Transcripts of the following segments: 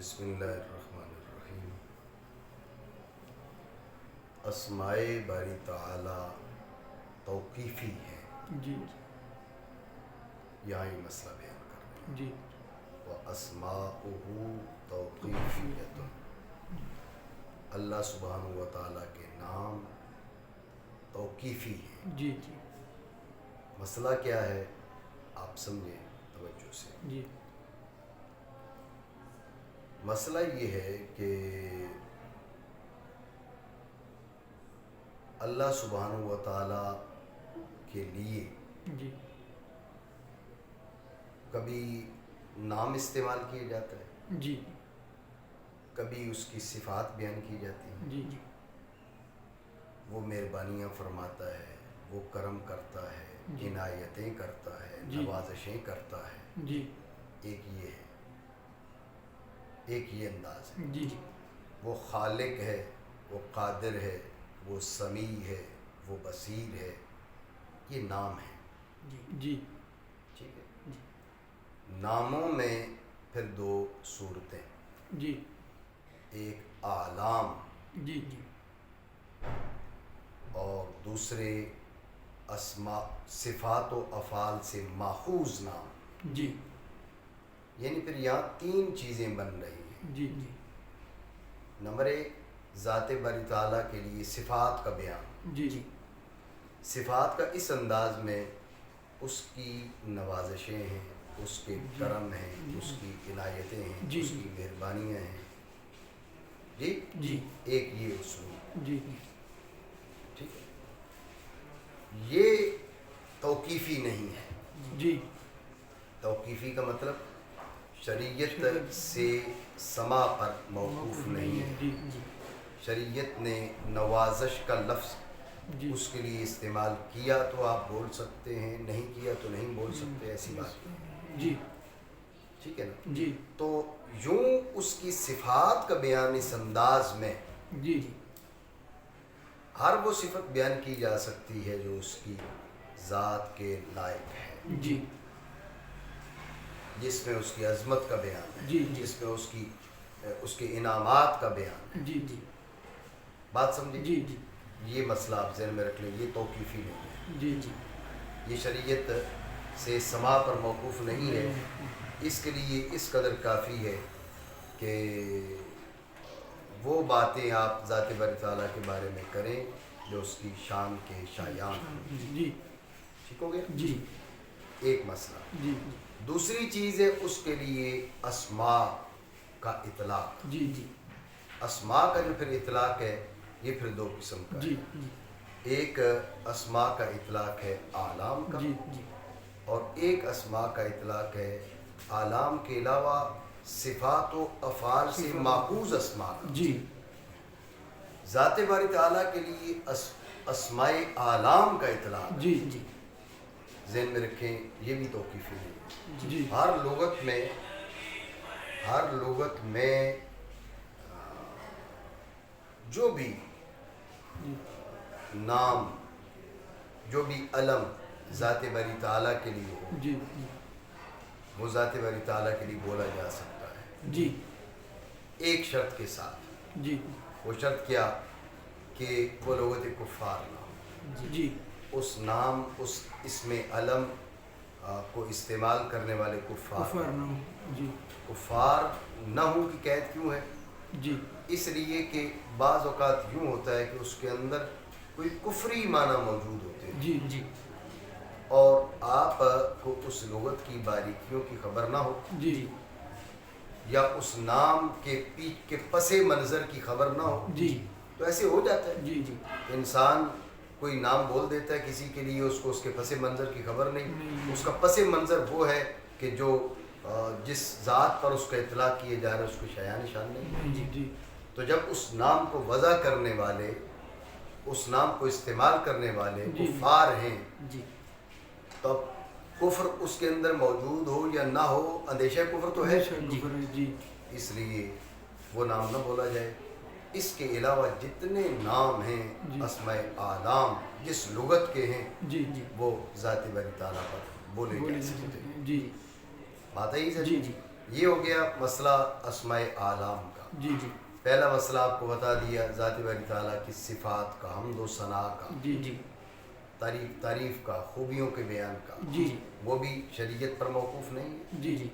بسم اللہ الرحمن الرحیم۔ اسماء باری تعالی توقیفی ہیں، جی یہاں یہ مسئلہ بیان کر رہے ہیں۔ جی وَأَسْمَاؤُهُ تَوْقِیفِیَّةٌ، اللہ سبحانہ و تعالیٰ کے نام توقیفی ہیں۔ جی جی مسئلہ کیا ہے آپ سمجھیں توجہ سے۔ جی مسئلہ یہ ہے کہ اللہ سبحانہ و تعالیٰ کے لیے جی کبھی نام استعمال کیا جاتا ہے، جی کبھی اس کی صفات بیان کی جاتی ہیں۔ جی جی وہ مہربانیاں فرماتا ہے، وہ کرم کرتا ہے، جی عنایتیں کرتا ہے، جی نوازشیں کرتا ہے۔ جی ایک یہ ہے، ایک یہ انداز ہے۔ جی وہ خالق ہے، وہ قادر ہے، وہ سمیع ہے، وہ بصیر ہے، یہ نام ہے۔ جی ٹھیک ہے۔ ناموں میں پھر دو صورتیں، جی ایک اعلام جی جی اور دوسرے اسماء، صفات و افعال سے ماخوذ نام۔ جی یعنی پھر یہاں تین چیزیں بن رہی ہیں۔ جی جی نمبر ایک، ذات باری تعالیٰ کے لیے صفات کا بیان، جی جی صفات کا اس انداز میں اس کی نوازشیں ہیں، اس کے کرم ہیں، اس کی عنایتیں ہیں، جی اس کی مہربانیاں ہیں۔ جی جی ایک یہ اصول، جی ٹھیک ہے۔ یہ توقیفی نہیں ہے۔ جی توقیفی کا مطلب شریعت سے سما پر موقوف نہیں ہے۔ جی جی شریعت نے نوازش کا لفظ جی اس کے لیے استعمال کیا تو آپ بول سکتے ہیں، نہیں کیا تو نہیں بول سکتے، ایسی بات ہے۔ جی ٹھیک ہے نا۔ جی تو یوں اس کی صفات کا بیان اس انداز میں جی ہر وہ صفت بیان کی جا سکتی ہے جو اس کی ذات کے لائق ہے، جی جس میں اس کی عظمت کا بیان ہے، جی جس میں اس کے انعامات کا بیان ہے۔ جی جی بات سمجھے؟ جی جی یہ مسئلہ آپ ذہن میں رکھ لیں، یہ توقیفی نہیں ہے، جی جی یہ شریعت سے سما پر موقوف نہیں ہے۔ اس کے لیے اس قدر کافی ہے کہ وہ باتیں آپ ذات باری تعالیٰ کے بارے میں کریں جو اس کی شان کے شایان ہیں۔ جی ٹھیک ہو گیا؟ جی ایک مسئلہ۔ جی دوسری چیز ہے اس کے لیے اسماء کا اطلاق۔ جی جی اسماء کا جو پھر اطلاق ہے یہ پھر دو قسم کا جی ہے۔ ایک اسماء کا اطلاق ہے اعلام کا، جی جی اور ایک اسماء کا اطلاق ہے اعلام کے علاوہ صفات و افعال سے ماخوذ اسماء کا۔ جی ذات باری تعالیٰ کے لیے اسماء اعلام کا اطلاق جی جی ذہن میں رکھیں، یہ بھی توقیفی نہیں ہے۔ جی ہر لغت میں جو بھی نام، جو بھی علم ذات باری تعالیٰ کے لیے ہو جی وہ ذات باری تعالیٰ کے لیے بولا جا سکتا ہے، جی ایک شرط کے ساتھ۔ جی وہ شرط کیا؟ کہ وہ لغت کفار نہ ہو۔ جی اس نام، اس اسم علم کو استعمال کرنے والے کفار نہ ہو۔ جی کفار نہ ہوں کی قید کیوں ہے؟ جی اس لیے کہ بعض اوقات یوں ہوتا ہے کہ اس کے اندر کوئی کفری معنی موجود ہوتے ہیں، جی جی اور آپ کو اس لغت کی باریکیوں کی خبر نہ ہو، جی یا اس نام کے پس منظر کی خبر نہ ہو، جی تو ایسے ہو جاتا ہے۔ جی جی انسان کوئی نام بول دیتا ہے کسی کے لیے، اس کو اس کے پس منظر کی خبر نہیں، اس کا پس منظر وہ ہے کہ جو جس ذات پر اس کا اطلاق کیے جا رہا ہے اس کو شایان نشان نہیں۔ جی جی تو جب اس نام کو وضع کرنے والے، اس نام کو استعمال کرنے والے کفار ہیں، جی تو کفر اس کے اندر موجود ہو یا نہ ہو، اندیشہ کفر تو ہے، جی اس لیے وہ نام نہ بولا جائے۔ اس کے علاوہ جتنے نام ہیں اسماء اعلام جس لغت کے ہیں جی جی وہ ذات باری تعالیٰ پر بولے جا سکتے ہیں۔ جی بات ہے جی جی یہ ہو گیا مسئلہ اسماء اعلام کا. جی جی پہلا مسئلہ آپ کو بتا دیا ذات باری تعالیٰ کی صفات کا، حمد و ثناء کا، جی جی تعریف کا، خوبیوں کے بیان کا، جی وہ بھی شریعت پر موقوف نہیں ہے. جی جی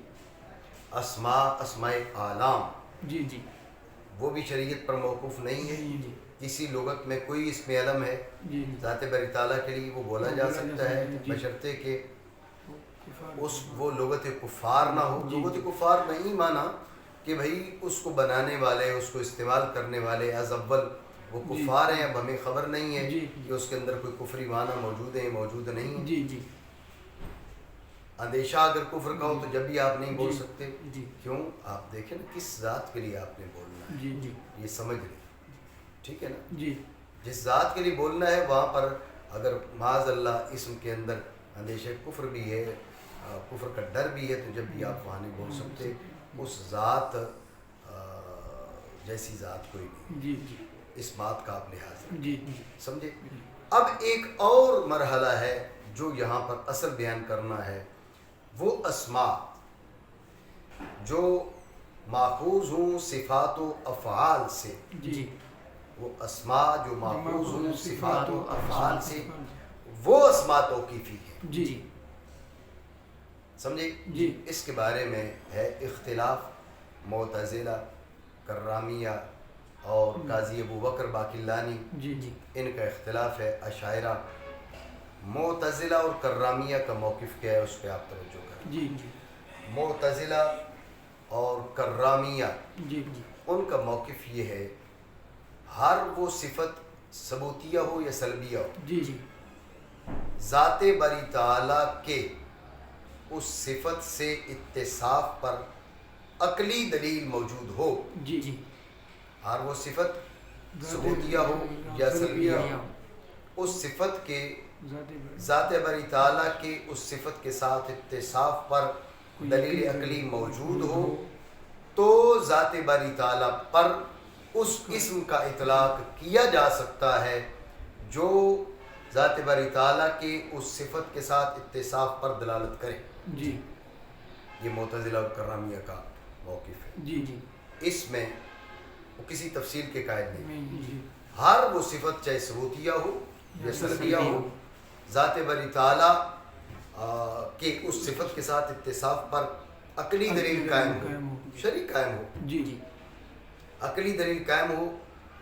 اسماء اعلام جی جی وہ بھی شریعت پر موقوف نہیں ہے. جی کسی لغت میں کوئی اسم علم ہے جی ذات باری تعالیٰ کے لیے وہ بولا جا سکتا ہے بشرطے کہ وہ لغت کفار نہ ہو. لغت کفار نہیں مانا کہ بھئی اس کو بنانے والے، اس کو استعمال کرنے والے از اول وہ کفار ہیں. اب ہمیں خبر نہیں ہے کہ اس کے اندر کوئی کفری معنی موجود ہے موجود نہیں ہے. جی جی اندیشہ اگر کفر کا ہو تو جب بھی آپ نہیں بول سکتے. جی کیوں؟ آپ دیکھیں نا کس ذات کے لیے آپ نے بولنا ہے، جی جی یہ سمجھ لیں. ٹھیک ہے نا؟ جی جس ذات کے لیے بولنا ہے وہاں پر اگر معاذ اللہ اسم کے اندر اندیشہ کفر بھی ہے، کفر کا ڈر بھی ہے، تو جب بھی آپ وہاں نہیں بول سکتے. اس ذات جیسی ذات کوئی نہیں. جی جی اس بات کا آپ لحاظ رکھیں. جی جی سمجھے؟ اب ایک اور مرحلہ ہے جو یہاں پر اصل بیان کرنا ہے، وہ اسماء جو ماخوذ ہوں صفات و افعال سے. جی وہ اسماء جو ماخوذ ہوں صفات و افعال سے، وہ اسماء توقیفی ہے. جی سمجھے؟ جی اس کے بارے میں ہے اختلاف. معتزلہ، کررامیہ اور قاضی ابو بکر باقلانی جی جی ان کا اختلاف ہے. اشاعرہ، معتزلہ اور کررامیہ کا موقف کیا ہے اس پہ آپ توجہ کریں. جی جی معتزلہ اور کررامیہ جی جی ان کا موقف یہ ہے ہر وہ صفت ثبوتیہ ہو یا سلبیہ ہو، جی جی ذات باری تعالیٰ کے اس صفت سے اتصاف پر عقلی دلیل موجود ہو. جی جی ہر وہ صفت ثبوتیہ ہو یا سلبیہ ہو، اس صفت کے ذات باری تعالیٰ کے اس صفت کے ساتھ اتصاف پر دلیل عقلی موجود ہو تو ذات باری تعالیٰ پر اس اسم کا اطلاق کیا جا سکتا ہے جو ذات باری تعالیٰ کے اس صفت کے ساتھ اتصاف پر دلالت کرے. جی یہ معتزلہ اور کررامیہ کا موقف ہے. جی جی اس میں وہ کسی تفصیل کے قائل نہیں. جی ہر وہ صفت چاہے ثبوتیہ ہو یا سلبیہ ہو، ذات باری تعالیٰ کے اس صفت کے ساتھ اتصاف پر عقلی دلیل قائم ہو، شرعی قائم ہو، جی جی عقلی دلیل قائم ہو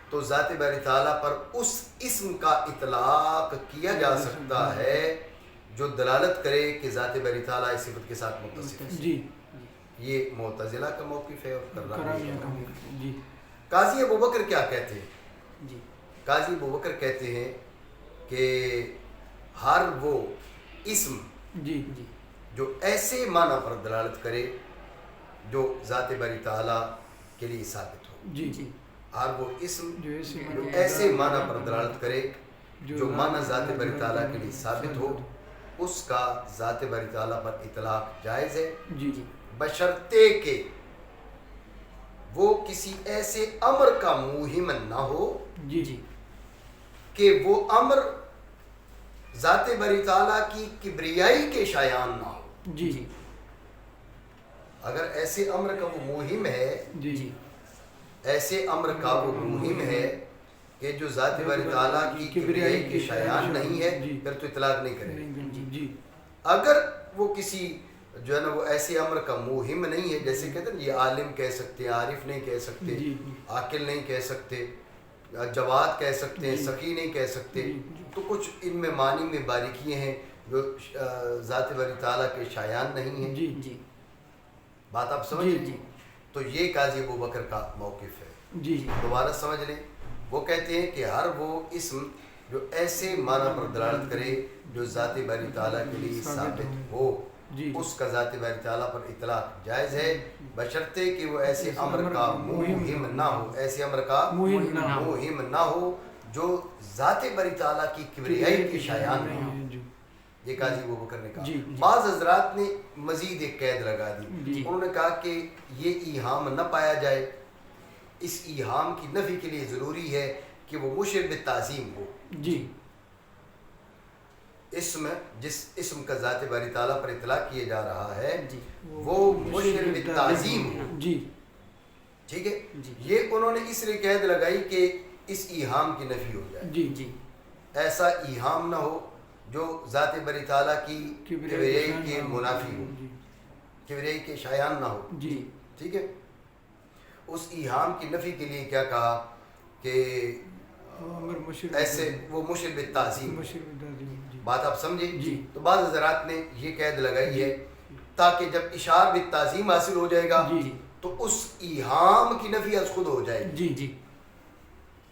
تو ذات باری تعالیٰ پر اس اسم کا اطلاق کیا جا سکتا ہے جو دلالت کرے کہ ذات باری تعالیٰ اس صفت کے ساتھ متصف ہے. جی یہ معتزلہ کا موقف ہے اور کررامیہ کا موقف ہے. جی قاضی ابو بکر کیا کہتے ہیں؟ جی قاضی ابو بکر کہتے ہیں کہ ہر وہ اسم جی جی جو ایسے معنی پر دلالت کرے جو ذات باری تعالیٰ کے لیے ثابت ہو، جی جی ہر وہ اسم جو ایسے معنی پر دلالت کرے جو معنی ذات باری تعالیٰ کے لیے ثابت ہو، اس کا ذات باری تعالیٰ پر اطلاق جائز ہے. جی جی بشرطے کہ وہ کسی ایسے امر کا موہم نہ ہو جی جی کہ وہ امر ذات باری تعالیٰ کی کبریائی کے شایان نہ ہو. جی جی اگر ایسے امر کا وہ موہم ہے، جی جی ایسے امر کا وہ موہم ہے کہ جو ذات باری تعالیٰ کی کبریائی کے شایان نہیں ہے، پھر تو اطلاق نہیں کرے. جی اگر وہ کسی جو ہے نا وہ ایسے امر کا موہم نہیں ہے، جیسے کہتے ہیں یہ عالم کہہ سکتے ہیں، عارف نہیں کہہ سکتے، عاقل نہیں کہہ سکتے، جواد کہہ سکتے ہیں، سخی نہیں کہہ سکتے، تو کچھ ان میں معنی میں باریکیاں ہیں جو ذات باری تعالیٰ کے شایان نہیں ہیں. جی جی بات آپ سمجھیں؟ تو یہ قاضی ابو بکر کا موقف ہے. جی دوبارہ سمجھ لیں، وہ کہتے ہیں کہ ہر وہ اسم جو ایسے معنی پر دلالت کرے جو ذات باری تعالیٰ کے لیے ثابت ہو، اس کا ذات باری تعالیٰ پر اطلاق جائز ہے بشرطے کہ وہ ایسے امر کا موہم نہ ہو، ایسے امر کا موہم نہ ہو جو ذات باری تعالیٰ کی کبریائی کی شایان نہ ہو. یہ قاضی ابو بکر نے کہا. بعض حضرات نے مزید ایک قید لگا دی. انہوں نے کہا کہ یہ ایہام نہ پایا جائے، اس ایہام کی نفی کے لیے ضروری ہے کہ وہ مشر بالتعظیم ہو. جی اسم جس اسم کا ذات باری تعالیٰ پر اطلاق کیا جا رہا ہے جی وہ مشر بالتعظیم ہو. جی ٹھیک ہے. جی یہ انہوں نے اس لیے قید لگائی کہ اس ایہام کی نفی ہو جائے. جی جی ایسا ایہام نہ ہو جو ذات باری تعالیٰ کی کبریائی کے منافی ہو, کبریائی کے شایان نہ ہو. جی ٹھیک ہے. اس ایہام کی نفی کے لیے کیا کہا کہ ایسے وہ مشر بالتعظیم. بات آپ سمجھے. جی. تو بعض حضرات نے یہ قید لگائی ہے تاکہ جب اشار بالتعظیم حاصل ہو جائے گا جی تو اس ایہام کی نفی از خود ہو جائے گی. جی جی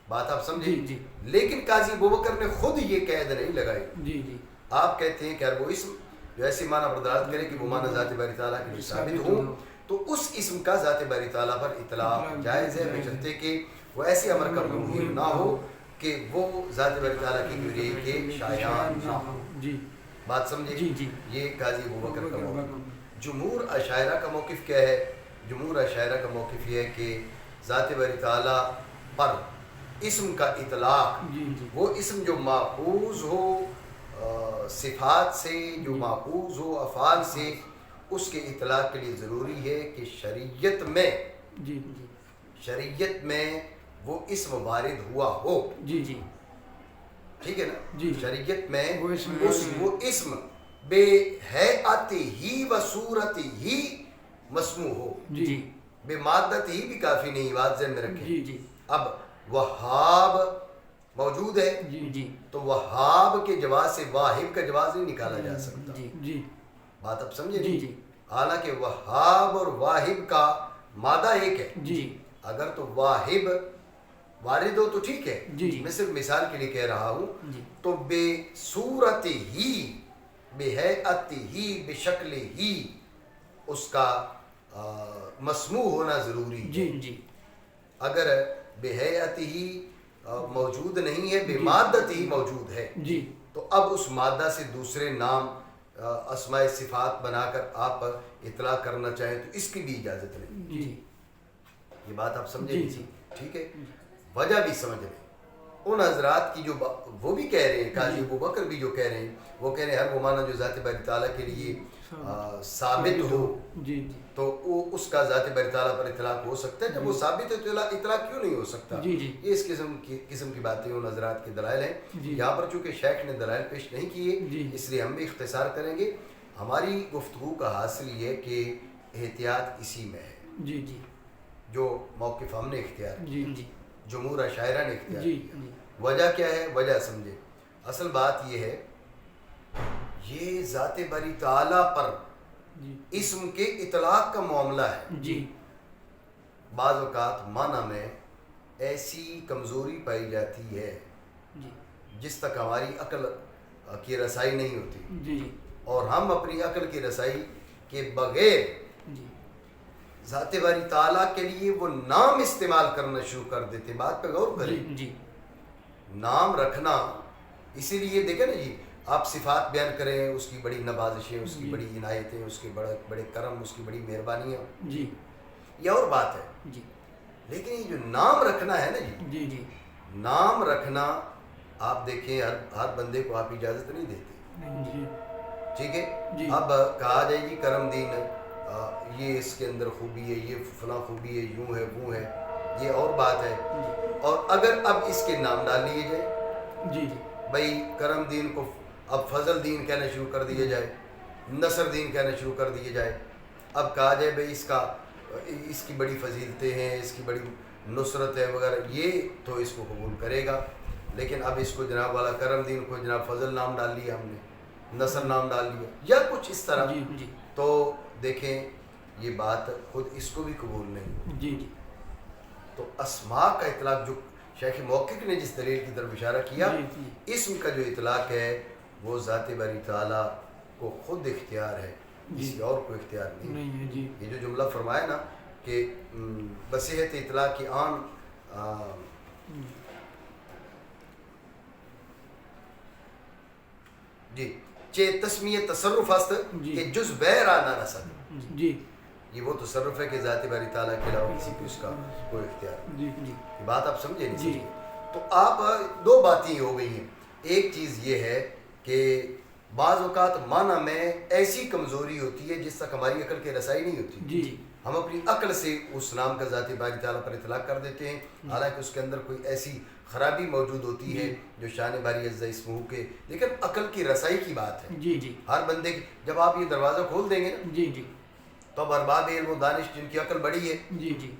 بات آپ سمجھے. جی جی لیکن قاضی ابوبکر نے خود یہ قید نہیں لگائی. جی جی آپ کہتے ہیں کہ وہ اسم جو ایسی معنی برداشت کرے کہ وہ معنی ذات باری تعالیٰ کے لیے ثابت ہو تو اس اسم کا ذات باری تعالیٰ پر اطلاق جائز ہے بشرطے کہ وہ ایسے امر کا ممکن نہ ہو کہ وہ ذات باری تعالیٰ کی کبریائی کے شایان نہ ہو. جی بات سمجھے. جی جی یہ قاضی ابوبکر کا موقف. جمہور اشاعرہ کا موقف کیا ہے؟ جمہور اشاعرہ کا موقف یہ ہے کہ ذات باری تعالیٰ پر اسم کا اطلاق وہ اسم جو ماخوذ ہو صفات سے, جو ماخوذ ہو افعال سے, اس کے اطلاق کے لیے ضروری ہے کہ شریعت میں وہ اسم وارد ہوا ہو. جی جی ٹھیک ہے نا. جی شریعت میں وہ اسم بے ہیئت ہی و صورت ہی مسموع ہو. جی بے مادت ہی بھی کافی نہیں, بات ذہن میں رکھیں. جی جی اب وہاب موجود ہے جی جی تو وہاب کے جواز سے واہب کا جواز نہیں نکالا جا سکتا. جی جی بات اب سمجھے. جی جی حالانکہ وہاب اور واہب کا مادہ ایک ہے. جی اگر تو واہب وارد ہو تو ٹھیک ہے. جی میں صرف مثال کے لیے کہہ رہا ہوں. جی تو بے صورت ہی, بے حیعت ہی, بے شکل ہی اس کا مسموع ہونا ضروری ہے. جی جی اگر بے حیعت ہی موجود نہیں ہے, بے مادت ہی موجود ہے, جی تو اب اس مادہ سے دوسرے نام اسماء صفات بنا کر آپ اطلاق کرنا چاہیں تو اس کی بھی اجازت نہیں. جی یہ بات آپ سمجھیں. جی جی ٹھیک ہے. وجہ بھی سمجھ لیں. ان حضرات کی جو وہ بھی کہہ رہے ہیں, قاضی ابوبکر بھی جو کہہ رہے ہیں, وہ کہہ رہے ہیں ہر وہ معنی جو ذات باری تعالیٰ کے لیے ثابت ہو جی تو وہ اس کا ذات باری تعالیٰ پر اطلاق ہو سکتا ہے. جب وہ ثابت ہے تو اطلاق کیوں نہیں ہو سکتا؟ جی جی یہ اس قسم کی باتیں ان حضرات کے دلائل ہیں. یہاں پر چونکہ شیخ نے دلائل پیش نہیں کیے اس لیے ہم بھی اختصار کریں گے. ہماری گفتگو کا حاصل یہ ہے کہ احتیاط اسی میں ہے. جی جی جو موقف ہم نے اختیار جی جی جمہور اشاعرہ نے اختیار جی کیا. وجہ کیا ہے؟ وجہ سمجھے. اصل بات یہ ہے یہ ذات باری تعالیٰ پر اسم کے اطلاق کا معاملہ ہے. جی بعض اوقات معنی میں ایسی کمزوری پائی جاتی ہے جی جس تک ہماری عقل کی رسائی نہیں ہوتی, جی اور ہم اپنی عقل کی رسائی کے بغیر جی ذات باری تعالیٰ کے لیے وہ نام استعمال کرنا شروع کر دیتے ہیں. بات پہ غور کریں. جی نام رکھنا اسی لیے دیکھیں نا جی, آپ صفات بیان کریں, اس کی بڑی نوازشیں, اس کی بڑی عنایتیں, اس کے بڑے کرم, اس کی بڑی مہربانیاں, جی یہ اور بات ہے. جی لیکن یہ جو نام رکھنا ہے نا جی, جی جی نام رکھنا آپ دیکھیں ہر بندے کو آپ اجازت نہیں دیتے. جی ٹھیک ہے. جی اب کہا جائے جی کرم دین یہ اس کے اندر خوبی ہے, یہ فلاں خوبی ہے, یوں ہے وہ ہے, یہ اور بات ہے. اور اگر اب اس کے نام ڈال لیے جائے, جی جی بھائی کرم دین کو اب فضل دین کہنا شروع کر دیا جائے, نصر دین کہنا شروع کر دیا جائے, اب کہا جائے بھائی اس کی بڑی فضیلتیں ہیں, اس کی بڑی نصرت ہے وغیرہ, یہ تو اس کو قبول کرے گا. لیکن اب اس کو جناب والا کرم دین کو جناب فضل نام ڈال لیا ہم نے, نصر نام ڈال لیا یا کچھ اس طرح, جی جی تو دیکھیں یہ بات خود اس کو بھی قبول نہیں. جی جی تو اسماء کا اطلاق جو شیخ محقق نے جس دلیل کی طرف اشارہ کیا, اسم کا جو اطلاق ہے وہ ذات باری تعالیٰ کو خود اختیار ہے, کسی اور کو اختیار نہیں ہے. جی یہ جو جملہ فرمایا نا کہ بصیحت اطلاق کی آن جی چے تسمیہ تصرف است کہ جز بیرا نہ رسد. جی یہ وہ تصرف ہے کہ ذات باری تعالیٰ کے علاوہ کسی کو اس کا کوئی اختیار نہیں. جی جی یہ بات آپ سمجھے نہیں؟ جی تو آپ دو باتیں ہو گئی ہیں. ایک چیز یہ ہے کہ بعض اوقات معنی میں ایسی کمزوری ہوتی ہے جس تک ہماری عقل کی رسائی نہیں ہوتی. جی ہم اپنی عقل سے اس نام کا ذات باری تعالیٰ پر اطلاق کر دیتے ہیں، حالانکہ اس کے اندر کوئی ایسی خرابی موجود ہوتی ہے جو شان باری عز اسمہ کے، لیکن عقل کی رسائی کی بات ہے. جی جی ہر بندے کی، جب آپ یہ دروازہ کھول دیں گے نا جی جی تو اب ارباب علم و دانش جن کی عقل بڑی ہے جی جی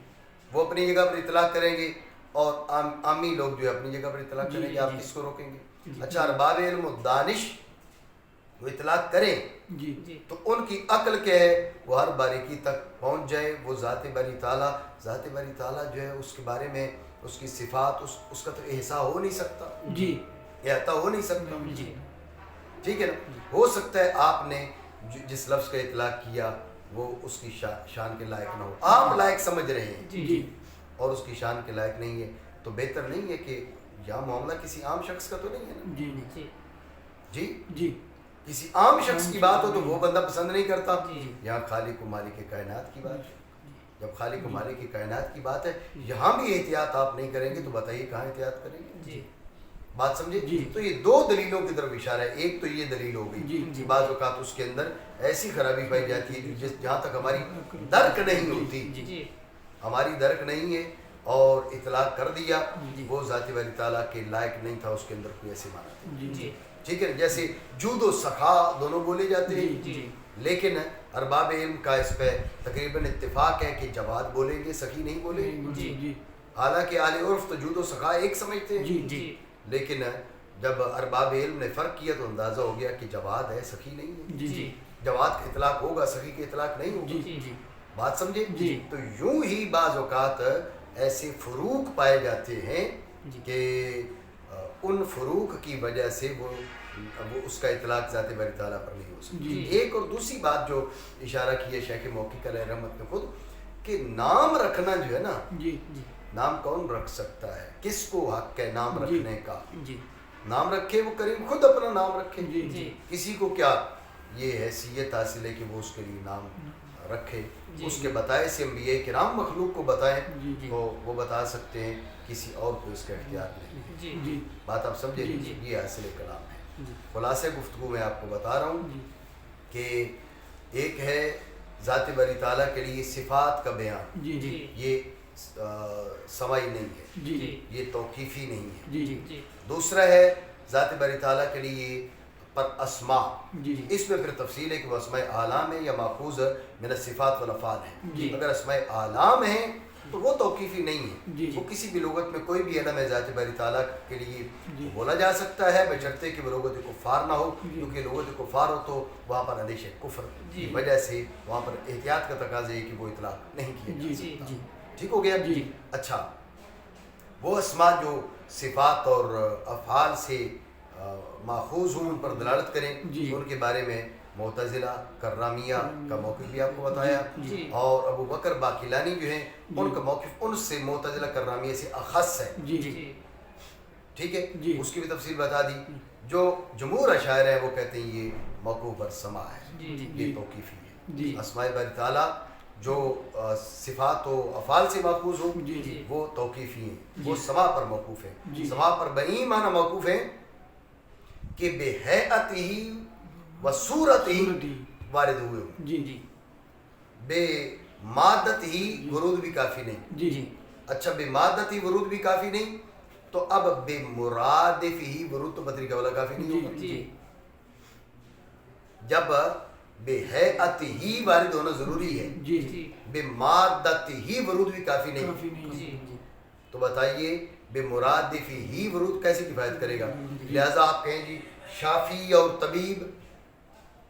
وہ اپنی جگہ پر اطلاق کریں گے، اور عامی لوگ جو ہے اپنی جگہ پر اطلاق جی کریں گے. جی آپ جی کس کو روکیں گے؟ جی اچھا، ارباب علم و دانش وہ اطلاق کریں جی تو ان کی عقل کیا ہے، وہ ہر باریکی تک پہنچ جائے. وہ ذات باری تعالیٰ جو ہے اس کے بارے میں اس کی صفات اس کا تو احساس ہو نہیں سکتا، جی احاطہ ہو نہیں سکتا. جی ٹھیک ہے نا. ہو سکتا ہے آپ نے جس لفظ کا اطلاق کیا وہ اس کی شان کے لائق نہ ہو، آپ لائق سمجھ رہے ہیں جی اور اس کی شان کے لائق نہیں ہے، تو بہتر نہیں ہے کہ یہاں معاملہ کسی عام شخص کا تو نہیں ہے نا. جی جی جی جی کسی عام شخص کی بات ہو تو وہ بندہ پسند نہیں کرتا. جی یہاں خالق و مالک کائنات کی بات ہے. جب خالق و مالک کائنات کی بات ہے یہاں بھی احتیاط آپ نہیں کریں گے تو بتائیے کہاں احتیاط کریں گے؟ جی بات سمجھے؟ جی. تو یہ دو دلیلوں کی طرف اشارہ ہے. ایک تو یہ دلیل ہو گئی جی. کہ بعض اوقات اس کے اندر ایسی خرابی پائی جاتی ہے جہاں تک ہماری درک نہیں ہوتی، جی ہماری درک نہیں ہے اور اطلاق کر دیا، جی. وہ ذات والی تعالیٰ کے لائق نہیں تھا، اس کے اندر کوئی ایسے معنی تھے. جی ٹھیک ہے، جیسے جود و سخا دونوں بولے جاتے ہیں، جی لیکن ارباب علم کا اس پہ تقریباً اتفاق ہے کہ جواد بولیں گے، سخی نہیں بولیں گے. جی جی حالانکہ اہل عرف تو جود و سخا ایک سمجھتے ہیں، جی جی لیکن جب ارباب علم نے فرق کیا تو اندازہ ہو گیا کہ جواد ہے، سخی نہیں ہے. جی جی جواد کا اطلاق ہوگا، سخی کا اطلاق نہیں ہوگا. جی جی بات سمجھے؟ جی. تو یوں ہی بعض اوقات ایسے فروق پائے جاتے ہیں کہ ان فروق کی وجہ سے وہ اس کا اطلاق ذات باری تعالیٰ پر نہیں ہو سکتا. ایک اور دوسری بات جو اشارہ کی ہے شیخ موقع علیہ رحمت نے خود، کہ نام رکھنا جو ہے نا، جی جی نام کون رکھ سکتا ہے؟ کس کو حق ہے نام رکھنے کا؟ جی نام رکھے وہ کریم خود اپنا نام رکھے. جی کسی کو کیا یہ حیثیت حاصل ہے کہ وہ اس کے لیے نام رکھے؟ اس کے بتائے سے انبیاء کرام مخلوق کو بتائیں تو وہ بتا سکتے ہیں، کسی اور کو اس کا اختیار نہیں. جی جی بات آپ سمجھے؟ یہ حاصل کلام ہے. خلاصہ گفتگو میں آپ کو بتا رہا ہوں کہ ایک ہے ذات باری تعالیٰ کے لیے صفات کا بیان، یہ سماعی نہیں ہے، یہ توقیفی نہیں ہے. دوسرا ہے ذات باری تعالیٰ کے لیے پر اسماء، اس میں پھر تفصیل ہے کہ وہ اسماء اعلام ہے یا ماخوذ من الصفات والافعال ہیں. اگر اسماء اعلام ہیں تو وہ توقیفی نہیں ہے، وہ کسی بھی لغت میں کوئی بھی علم ہے ذات باری تعالیٰ کے لیے بولا جا سکتا ہے، بشرطے کہ وہ لغت کفار نہ ہو، کیونکہ لغت کفار ہو تو وہاں پر اندیش کفر کی وجہ سے وہاں پر احتیاط کا تقاضا ہے کہ وہ اطلاق نہیں کیا جا سکتا. ٹھیک ہو گیا؟ اچھا، وہ اسماء جو صفات اور افعال سے ماخوذ ہوں، ان پر دلالت کریں، ان کے بارے میں معتزلہ کررامیہ کا موقف بھی آپ کو بتایا، اور ابو بکر باقلانی جو ہیں ان کا موقف ان سے معتزلہ کررامیہ سے اخص ہے. ٹھیک ہے، اس کی بھی تفصیل بتا دی. جو جمہور اشاعرہ ہیں وہ کہتے ہیں یہ موقوف بر سما ہے، یہ توقیفی ہے. اسماء باری تعالیٰ جو صفات و افعال سے ماخوذ ہوں وہ توقیفی ہیں، وہ سما پر موقوف ہیں. سما پر بئی معنی موقوف ہیں کہ بے حیعت ہی و صورت ہی وارد ہوئے ہوں. بے مادت ہی ورود بھی کافی نہیں. اچھا، بے مادت ہی ورود بھی کافی نہیں تو اب بے مرادف ہی ورود تو بدری کا والا کافی نہیں ہوگا. جب بے حیعت ہی وارد ہونا ضروری ہے، بے مادت ہی ورود بھی کافی نہیں، تو بتائیے بے مرادف ہی ورود کیسے کفایت کرے گا؟ لہذا آپ کہیں جی شافی اور طبیب،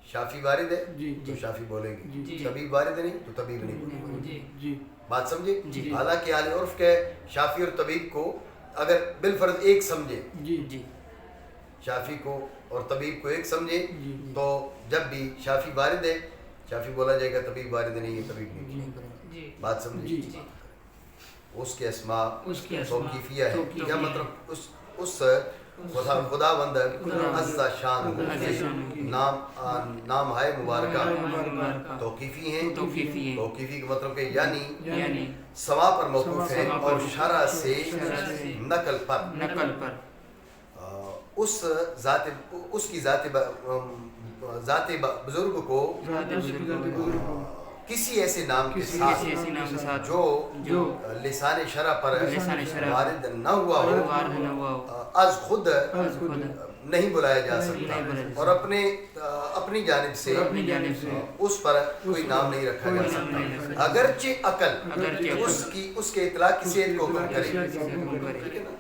شافی وارد ہے تو شافی بولیں گے، طبیب وارد نہیں تو طبیب نہیں بولیں گے. بات سمجھے؟ حالانکہ اہل عرف کے شافی اور طبیب کو اگر بالفرض ایک سمجھے، شافی کو اور طبیب کو ایک سمجھے، تو جب بھی شافی وارد ہے شافی بولا جائے گا، طبیب وارد نہیں ہے طبیب نہیں. بات سمجھے؟ اس کے اسماء توقیفیہ ہے. کیا مطلب؟ اس خدا بند عز شان نام ہے مبارکہ توقیفی ہیں. توقیفی کا مطلب کہ یعنی سما پر موقوف ہیں اور شرع سے نقل پر. اس ذات اس کی ذات بزرگ کو کسی ایسے نام کے ساتھ جو لسان شرع پر وارد نہ ہوا ہو از خود نہیں بلایا جا سکتا اور اپنی جانب سے اس پر کوئی نام نہیں رکھا جا سکتا، اگرچہ عقل اس کے اطلاع کسی ایک کو حکم کرے،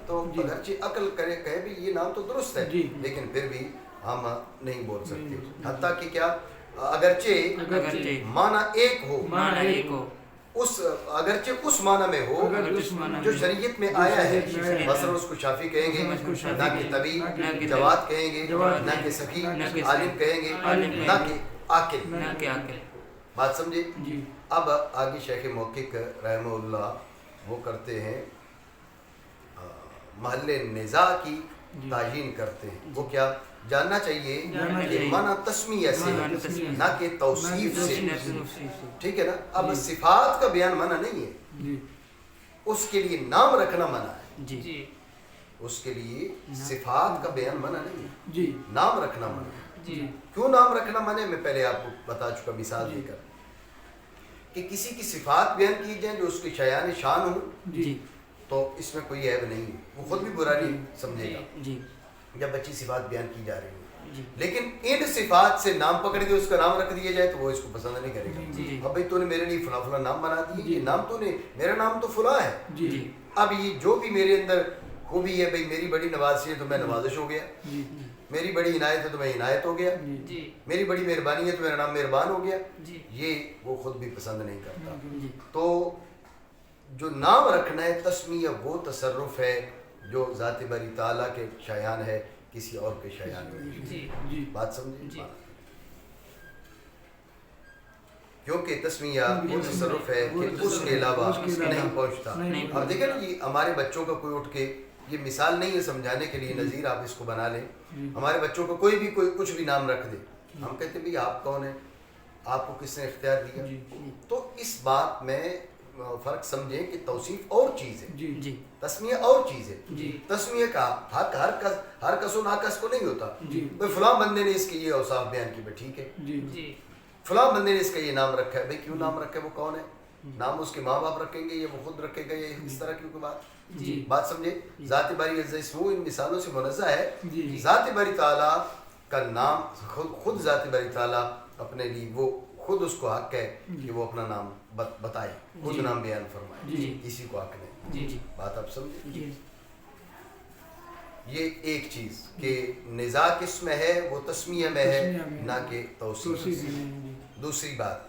تو اگرچہ عقل کرے کہے بھی یہ نام تو درست ہے لیکن پھر بھی ہم نہیں بول سکتے، حتیٰ کہ کیا اگرچہ معنی ایک ہو، اگرچہ اس معنی میں ہو جو شریعت میں آیا ہے، مثلا اس کو شافی کہیں گے، نہ کہ طبیب، جواد کہیں گے، نہ کہ سخی، عالم کہیں گے، نہ کہ عاقل، بات سمجھے؟ اب آگے شیخ محقق رحمہ اللہ وہ کرتے ہیں محل نزاع کی تعیین کرتے ہیں، وہ کیا جاننا چاہیے کہ معنی تسمیہ سے نہ کہ توصیف سے، ٹھیک ہے نا؟ اب صفات کا بیان منع نہیں ہے، اس کے لیے نام رکھنا منع ہے، اس کے لیے صفات کا بیان منع نہیں ہے، نام رکھنا منع ہے۔ کیوں نام رکھنا منع ہے؟ میں پہلے آپ کو بتا چکا مثال دے کر کہ کسی کی صفات بیان کی جائیں جو اس کی شایان شان ہوں تو اس میں کوئی عیب نہیں ہے، وہ خود بھی برا نہیں سمجھے گا جب اچھی صفات بیان کی جا رہی ہے، لیکن ان صفات سے نام پکڑ کے اس کا نام رکھ دیا جائے تو وہ اس کو پسند نہیں کرے گا۔ اب بھائی تو نے میرے لیے فلاں فلاں نام بنا دیے، یہ نام تو نے، میرا نام تو فلاں ہے، اب یہ جو بھی میرے اندر خوبی ہے، بھئی میری بڑی نوازشی ہے تو میں نوازش ہو گیا، میری بڑی عنایت ہے تو میں عنایت ہو گیا، میری بڑی مہربانی ہے تو میرا نام مہربان ہو گیا، یہ وہ خود بھی پسند نہیں کرتا۔ تو جو نام رکھنا ہے تسمیہ وہ تصرف ہے جو ذات باری تعالیٰ کے شایان ہے، کسی اور کے شایان نہیں، بات سمجھے؟ کیونکہ تسمیہ وہ تصرف ہے کہ اس کے علاوہ نہیں پہنچتا۔ اب دیکھیں نا یہ ہمارے بچوں کا کوئی اٹھ کے، یہ مثال نہیں ہے سمجھانے کے لیے، نظیر آپ اس کو بنا لیں، ہمارے بچوں کو کوئی بھی کچھ بھی نام رکھ دے، ہم کہتے ہیں بھئی آپ کون ہیں، آپ کو کس نے اختیار دیا؟ تو اس بات میں فرق سمجھیں کہ توصیف اور چیز ہے، تسمیہ اور چیز ہے۔ تسمیہ کا حق ہر کس و ناکس کو نہیں ہوتا، بھئی فلاں بندے نے اس کے یہ اوصاف بیان کی، ٹھیک ہے، فلاں بندے نے اس کا یہ نام رکھا ہے، بھئی کیوں نام رکھا ہے، وہ کون ہے؟ نام اس کے ماں باپ رکھیں گے یا وہ خود رکھے گا، یا اس طرح کی کوئی بات سمجھے؟ ذات باری عز اسمو ان مثالوں سے منزہ ہے، ذات باری تعالیٰ کا نام خود ذات باری تعالیٰ اپنے لیے وہ خود اس کو حق ہے کہ وہ اپنا نام بتائے، خود نام بیان فرمائے، کسی کو حق نہیں، بات آپ سمجھے؟ یہ ایک چیز کہ نزاع کس میں ہے، وہ تسمیہ میں ہے نہ کہ توصیف میں۔ دوسری بات،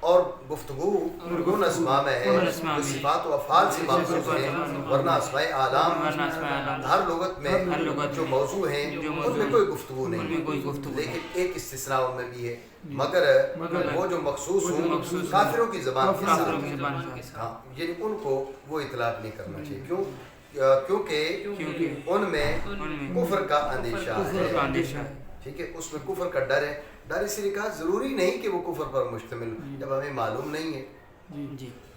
اور گفتگو ان اسماء میں ہے جو صفات و افعال سے ماخوذ ہیں، ورنہ اسماء اعلام ہر لغت میں جو موضوع ہیں ان میں کوئی گفتگو نہیں، لیکن ایک استثناء ان میں بھی ہے، مگر وہ جو مخصوص ہوں کافروں کی زبان کے ساتھ، ہاں یعنی ان کو وہ اطلاق نہیں کرنا چاہیے، کیونکہ ان میں کفر کا اندیشہ ہے، ٹھیک ہے، اس میں کفر کا ڈر ہے۔ ڈر اس لیے کہا ضروری نہیں کہ وہ کفر پر مشتمل ہو، جب ہمیں معلوم نہیں ہے،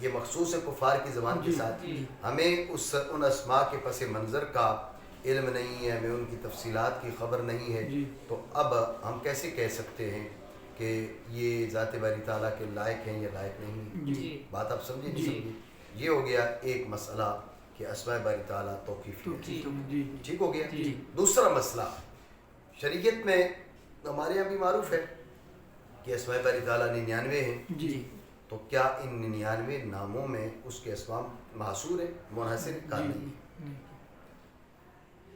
یہ مخصوص ہے کفار کی زبان کے ساتھ، ہمیں ان اسماء کے پس منظر کا علم نہیں ہے، ہمیں ان کی تفصیلات کی خبر نہیں ہے، تو اب ہم کیسے کہہ سکتے ہیں کہ یہ ذات باری تعالیٰ کے لائق ہیں یا لائق نہیں؟ بات آپ سمجھیں نہیں سمجھیں؟ یہ ہو گیا ایک مسئلہ کہ اسماء باری تعالیٰ توقیفی ہے، ٹھیک ہو گیا۔ دوسرا مسئلہ شریعت میں ہمارے یہاں بھی معروف ہے کہ اسماء باری تعالیٰ 99 ہیں، تو کیا ان 99 ناموں میں اس کے اسماء محصور ہیں، منحصر ہیں؟ کہا نہیں،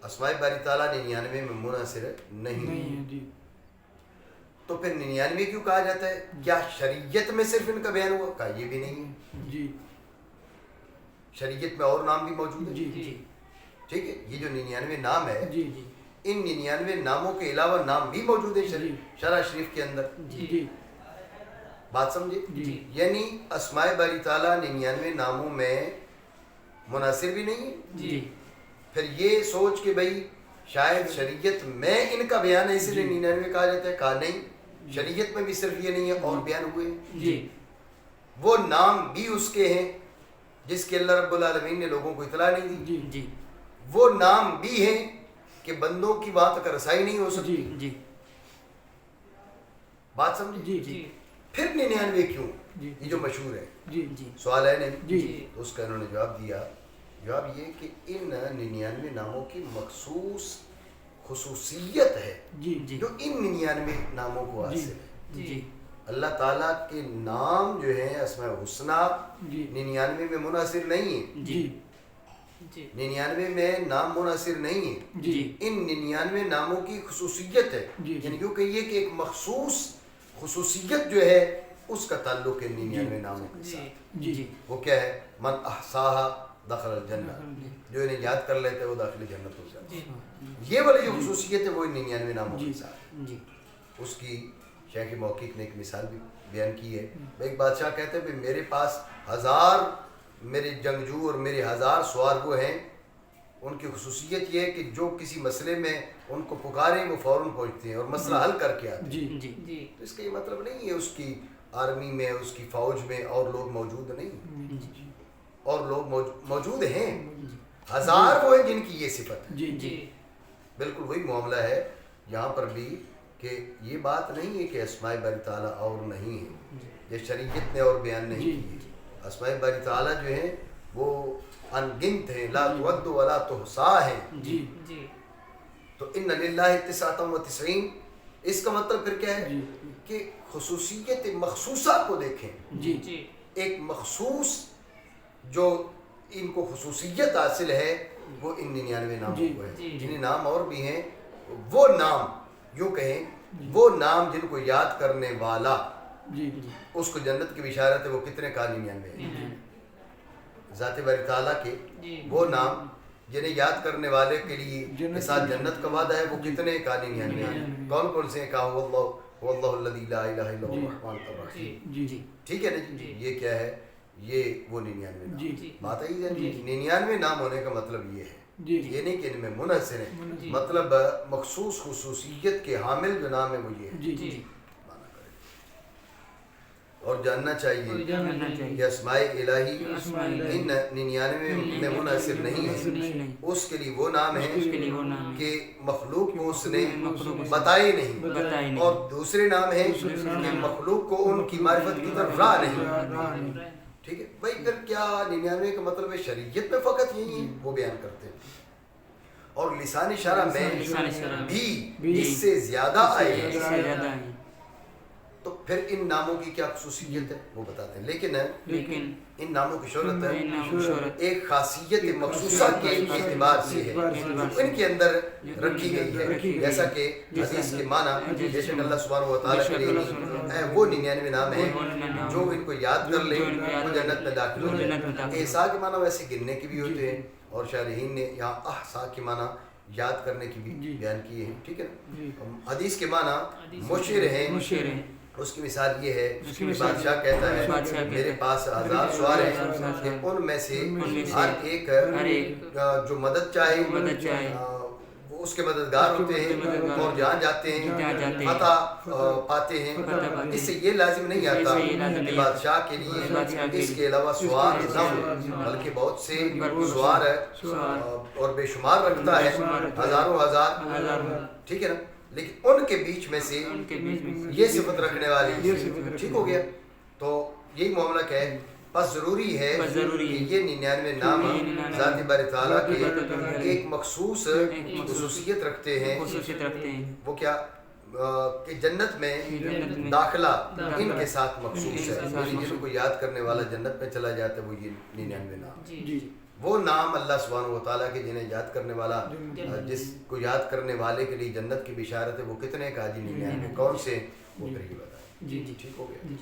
اسماء باری تعالیٰ 99 میں منحصر نہیں، تو پھر 99 کیوں کہا جاتا ہے؟ کیا شریعت میں صرف ان کا بیان ہوا؟ کہا یہ بھی نہیں ہے، شریعت میں اور نام بھی موجود ہیں، ٹھیک ہے، یہ جو 99 نام ہے ان 99 ناموں کے علاوہ نام بھی موجود ہے شرع شریف کے اندر، بات سمجھے؟ یعنی اسماء باری تعالیٰ 99 ناموں میں منحصر بھی نہیں ہے۔ پھر یہ سوچ کہ بھئی شاید شریعت میں ان کا بیان ہے اس لیے 99 کہا جاتا ہے، کہا نہیں، شریعت میں بھی صرف یہ نہیں ہے، اور بیان ہوئے، وہ نام بھی اس کے ہیں جس کے اللہ رب العالمین نے لوگوں کو اطلاع نہیں دی، وہ نام بھی ہیں کہ بندوں کی بات تک رسائی نہیں ہو سکتی. جی بات سمجھے؟ جی جی پھر 99 کیوں؟ جی یہ جو مشہور ہے جی جی سوال ہے نہیں. جی تو اس کا انہوں نے جواب دیا. جواب یہ کہ ان 99 ناموں کی مخصوص خصوصیت ہے جی جی جو ان 99 ناموں کو حاصل ہے. جی اللہ تعالیٰ کے نام جو ہیں اسماء الحسنہ جی 99 میں منحصر نہیں ہیں. جی 99 میں نام منحصر نہیں ہیں. جی ان 99 ناموں کی خصوصیت ہے. جی یعنی یوں کہیے کہ ایک مخصوص خصوصیت جو ہے اس کا تعلق ہے 99 ناموں کے ساتھ. جی جی وہ کیا ہے؟ من احصاها دخل الجنہ. جو انہیں یاد کر لیتے وہ داخل جنت ہو جاتے ہیں. یہ والی جو خصوصیت ہے وہ 99 ناموں کے ساتھ. جی اس کی شیخ محقق نے ایک مثال بھی بیان کی ہے. ایک بادشاہ کہتے ہیں میرے پاس 1000 میرے جنگجو اور میرے 1000 سوار وہ ہیں. ان کی خصوصیت یہ ہے کہ جو کسی مسئلے میں ان کو پکاریں وہ فوراً پہنچتے ہیں اور مسئلہ حل کر کے آتے ہیں. جی جی جی تو اس کا یہ مطلب نہیں ہے اس کی آرمی میں اس کی فوج میں اور لوگ موجود نہیں، اور لوگ موجود ہیں. 1000 وہ ہیں جن کی یہ صفت ہے. جی جی بالکل وہی معاملہ ہے یہاں پر بھی کہ یہ بات نہیں ہے کہ اسماء باری تعالیٰ اور نہیں ہیں. یہ شریعت نے اور بیان نہیں کی. اسماء باری تعالیٰ جو ہیں وہ ان گنت ہیں، لا تعد ولا تحصیٰ ہیں. جی تو ان للہ 99. اس کا مطلب پھر کیا ہے کہ خصوصیت مخصوصہ کو دیکھیں. جی جی ایک مخصوص جو ان کو خصوصیت حاصل ہے وہ ان 99 ناموں کو ہے. جنہیں نام اور بھی ہیں وہ نام یوں کہیں وہ نام جن کو یاد کرنے والا جی اس کو جنت کی بشارت ہے. وہ کتنے کا 99 ہیں. ذات باری تعالیٰ کے وہ نام جنہیں یاد کرنے والے کے لیے کے ساتھ جنت کا وعدہ ہے وہ کتنے کا 99 ہیں. کون کون سے ہیں؟ کہا واللہ الذی لا الہ الا هو الرحمن الرحیم. جی جی ٹھیک ہے نا. یہ کیا ہے؟ یہ وہ 99 نام. جی بات آئی ہے. 99 نام ہونے کا مطلب یہ ہے. جی یہ نہیں کہ ان میں منحصر ہے، مطلب مخصوص خصوصیت کے حامل جو نام ہے وہ یہ ہے. جی جی اور جاننا چاہیے کہ اسماء الہی ان 99 میں منحصر نہیں ہے. اس کے لیے وہ نام ہے کہ مخلوق کو اس نے بتائے نہیں، اور دوسرے نام ہے کہ مخلوق کو ان کی معرفت کی طرف راہ نہیں. ٹھیک ہے بھائی. پھر کیا 99 کا مطلب ہے شریعت میں فقط یہی ہے؟ وہ بیان کرتے ہیں. اور لسان شرع میں بھی اس سے زیادہ آئے ہیں. تو پھر ان ناموں کی کیا خصوصیت ہے وہ بتاتے ہیں. لیکن ان ناموں کی شہرت ہے ایک خاصیت مخصوصہ کے اعتبار سے ہے جو ان کے اندر رکھی گئی ہے. جیسا کہ حدیث کے معنی بے شک اللہ سبحانہ و تعالیٰ کے لیے وہ 99 نام ہیں جو ان کو یاد کر لے وہ جنت میں داخل ہو جائے. احصاء کے معنی ویسے گننے کے بھی ہوتے ہیں، اور شارحین نے یہاں احصاء کے معنی یاد کرنے کی بھی بیان کیے ہیں. ٹھیک ہے نا. حدیث کے معنی مشیر ہیں. اس کی مثال یہ ہے کہ بادشاہ کہتا ہے میرے پاس 1000 سوار ہیں کہ ان میں سے ہر ایک جو مدد چاہے اس کے مددگار ہوتے ہیں اور جہاں جاتے ہیں فتح پاتے ہیں. اس سے یہ لازم نہیں آتا کہ بادشاہ کے لیے اس کے علاوہ سوار نہ ہو، بلکہ بہت سے سوار اور بے شمار رکھتا ہے، ہزاروں ہزار. ٹھیک ہے نا. لیکن ان کے بیچ میں سے یہ صفت رکھنے والی. ٹھیک ہو گیا. تو یہی معاملہ کیا ہے. بس ضروری ہے کہ یہ 99 نام ذات باری تعالیٰ کے ایک مخصوص خصوصیت رکھتے ہیں. وہ کیا کہ جنت میں داخلہ ان کے ساتھ مخصوص ہے. یعنی جن کو یاد کرنے والا جنت میں چلا جاتا ہے وہ یہ 99 نام. وہ نام اللہ سبحانہ و تعالیٰ کے جنہیں یاد کرنے والا جس کو یاد کرنے والے کے لیے جنت کی بشارت ہے وہ کتنے کا 99 کون سے وہ پھر یہ بتائیں. ٹھیک ہو گیا.